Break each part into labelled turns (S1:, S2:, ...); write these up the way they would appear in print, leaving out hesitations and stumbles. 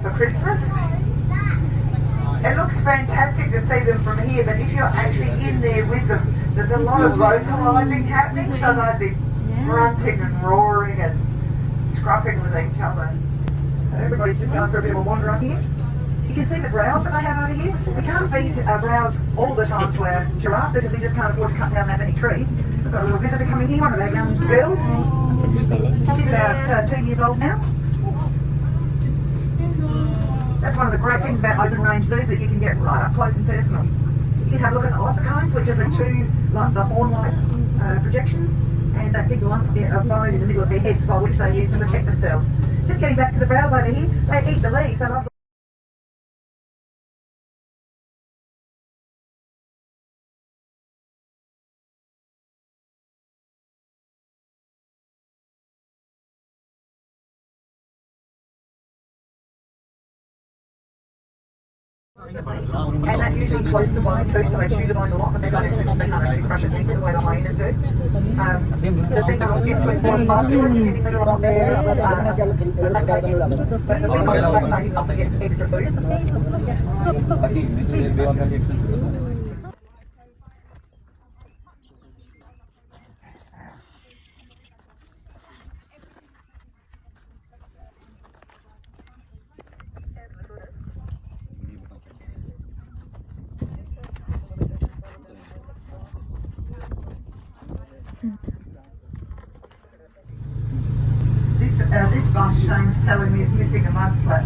S1: for Christmas. It looks fantastic to see them from here, but if you're actually in there with them, there's a lot of vocalising happening, so they'd be grunting and roaring and scruffing with each other. So everybody's just going for a bit of a wander up here. You can see the browse that they have over here. We can't feed browse all the time to our giraffe because we just can't afford to cut down that many trees. We've got a little visitor coming here, one of our young girls. She's about 2 years old now. That's one of the great things about open range zoos, that you can get right up close and personal. You can have a look at the ossicones, which are the two, like the horn-like projections, and that big lump of bone in the middle of their heads, by which they use to protect themselves. Just getting back to the browse over here, they eat the leaves. They love and that usually includes the bone too, so they chew the bone a lot, but they don't actually crush it into the way the hyenas do. The females get between 4 and 5 kilos, depending whether or not they're lactating, but the females lactating often gets extra food. This bus, Shane's telling me, is missing a mud flat.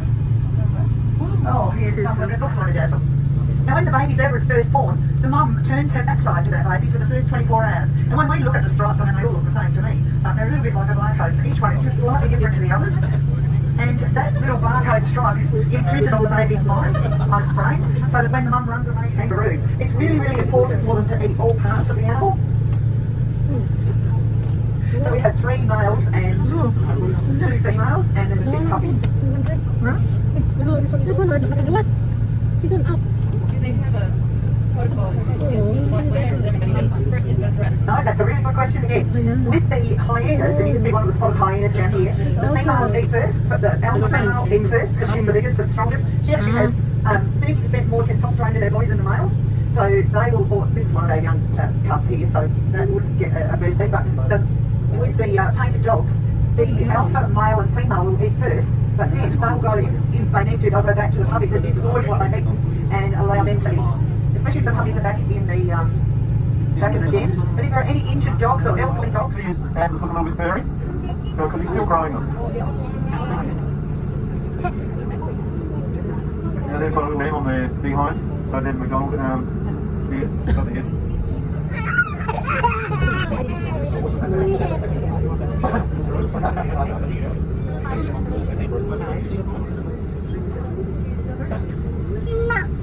S1: Oh, here's someone that looks like a dazzle. Now, when the baby's ever is first born, the mum turns her backside to that baby for the first 24 hours. And when we look at the stripes on them, they all look the same to me. They're a little bit like a barcode, but each one is just slightly different to the others. And that little barcode stripe is imprinted on the baby's mind, on its brain, so that when the mum runs away, kangaroo. It's really, really important for them to eat all parts of the animal. So we had 3 males and 2 females, and then the 6 puppies.
S2: This one's already fucking less. He's on up. Do they have a protocol?
S1: No, that's a really good question again. With the hyenas, and you can see one of the spotted hyenas down here, the females eat first, but the alpha female eats first because she's the biggest but strongest. She actually has 30% more testosterone in her body than the male. So they will, this is one of our young cubs here, so that would get a first eat, but with the painted dogs, the alpha male and female will eat first, but then they'll go, if they need to, they'll go back to the puppies and disgorge what they eat and allow them to eat. Especially if the puppies are back in the den. But if there are any injured dogs or elderly dogs,
S3: his hand look a little bit furry, so because he's still growing them. So they've got a little name on their behind, so then we're going here, got the head.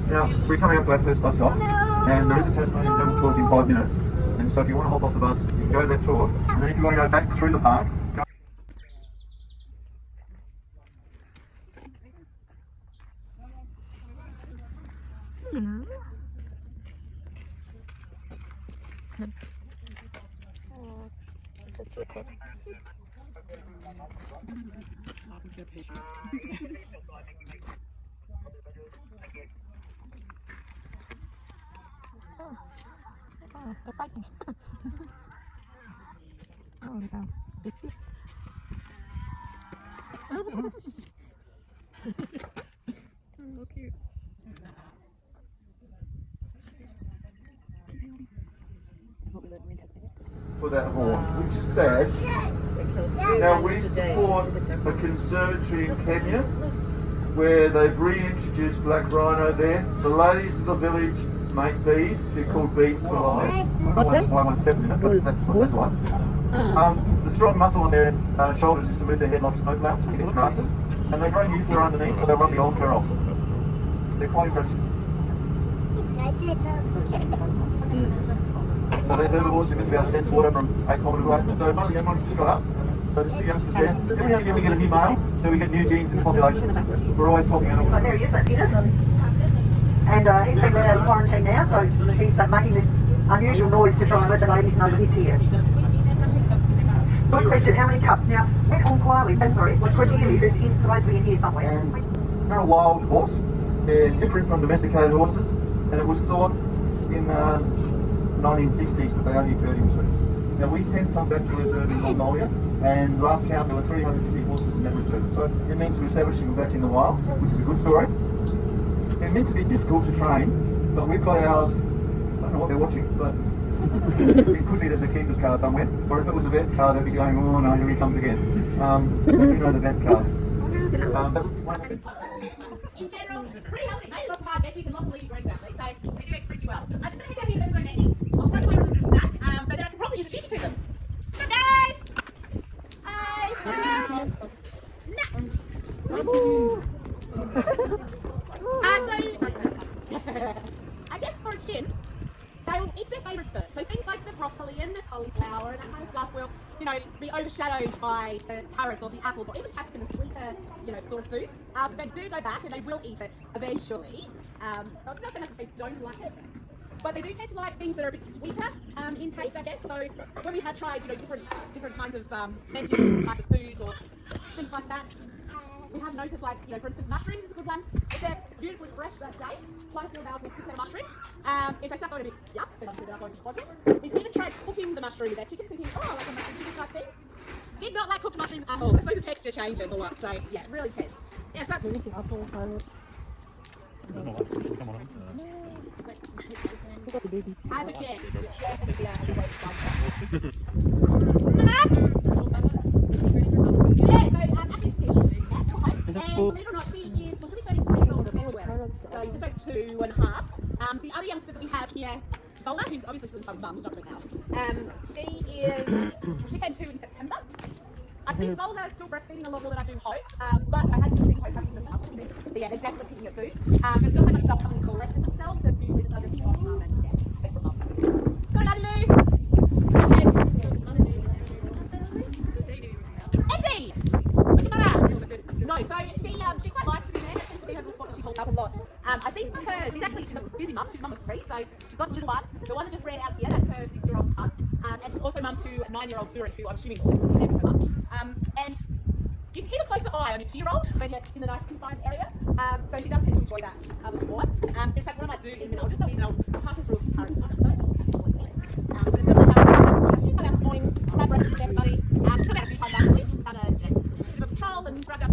S3: Now, we're coming up to our first bus stop, and there is a Tasmanian Devil tour in 5 minutes, and so if you want to hop off the bus, you can go to that tour, and then if you want to go back through the park,
S2: they're fighting. Oh, no. Oh, cute.
S3: for that horn, which is sad. Now we support a conservatory in Kenya where they've reintroduced black rhino there. The ladies of the village make beads. They're called beads for life.
S2: What's that?
S3: 117 minutes, but that's one. The strong muscle on their shoulders is to move their head like a snow plough to catch grasses. And they grow new fur underneath, so they'll rub the old fur off. They're quite impressive. So they're herbivores, they're meant to be able to sense water from 8 kilometres away. So one of the young ones just got up. So there's 2 youngsters there. Every now and again we get a new male, so we get new genes in the population. We're always swapping animals.
S1: So there he is, that's Guinness. And he's been let out of quarantine now, so he's making this unusual noise to try and let the ladies know that he's here. Good question, how many cups? Now, when on Kwali, sorry, when Cordelia is supposed to be in here somewhere.
S3: They're a wild horse. They're different from domesticated horses, and it was thought in the 1960s that they only occurred in zoos. Now we sent some back to reserve in Mongolia, and last count there were 350 horses in that reserve. So it means we're establishing them back in the wild, which is a good story. They're meant to be difficult to train, but we've got ours. I don't know what they're watching, but it could be there's a keeper's car somewhere, or if it was a vet's car, they'd be going, oh no, here he comes again. So you know the vet car. That was one of the
S2: In general, pretty healthy. Made lots of hard veggies and lots of leafy greens actually, so they do eat pretty well. I'm just going to head down here and there's no I'll try to find a little bit of snack, but then I can probably introduce you to them. So guys, I have snacks. I guess for a chimp, they will eat their favourites first. So things like the broccoli and the cauliflower and that kind of stuff will, be overshadowed by the carrots or the apples or even capsicum and sweeter, sort of food. But they do go back and they will eat it eventually. It's not so much that they don't like it, but they do tend to like things that are a bit sweeter in taste, I guess. So when we have tried, different kinds of veggies, types of foods or things like that, we have noticed, like, for instance, mushrooms is a good one. If they're beautifully fresh that day, quite a few of ours will cook their mushroom. If they start going a bit yuck, then obviously they're going to spot it. We've even tried cooking the mushroom with their chicken, thinking, oh, like a mushroom chicken type thing. Did not like cooked mushrooms at all. I suppose the texture changes a lot, so yeah, it really depends. Yeah, so that's... As a kid, yeah, so actually and believe it or not, she is, she'll be 34 years old in February, so just over 2.5. The other youngster that we have here, Zola, who's obviously still some mum, she's not doing now. She came 2 in September. I see Zola still breastfeeding a lot more than I do Hope, but I had to think Hope having them up. But yeah, they're definitely picking up food. There's still so much stuff coming to collect it themselves, so it's usually just over to mum and yeah, take from mum. So Lulu! Eddie! Where's your mother? No, so she quite likes it in there. That tends to be her little spot that she holds up a lot. I think for her, she's a busy mum. She's mum of 3, so she's got a little one. The one that just ran out here, that's her 6-year-old son. And she's also mum to 9-year-old Fury, who I'm assuming is also with her mum. And you can keep a closer eye on your 2-year-old when you're in the nice confined area. So she does tend to enjoy that a little more. In fact, what I might do is I'll just go in and I'll pass her through a comparison. But it's got like she's got out this morning, had breakfast with everybody. She's got out a few times actually. Had a bit of a trial and grabbed out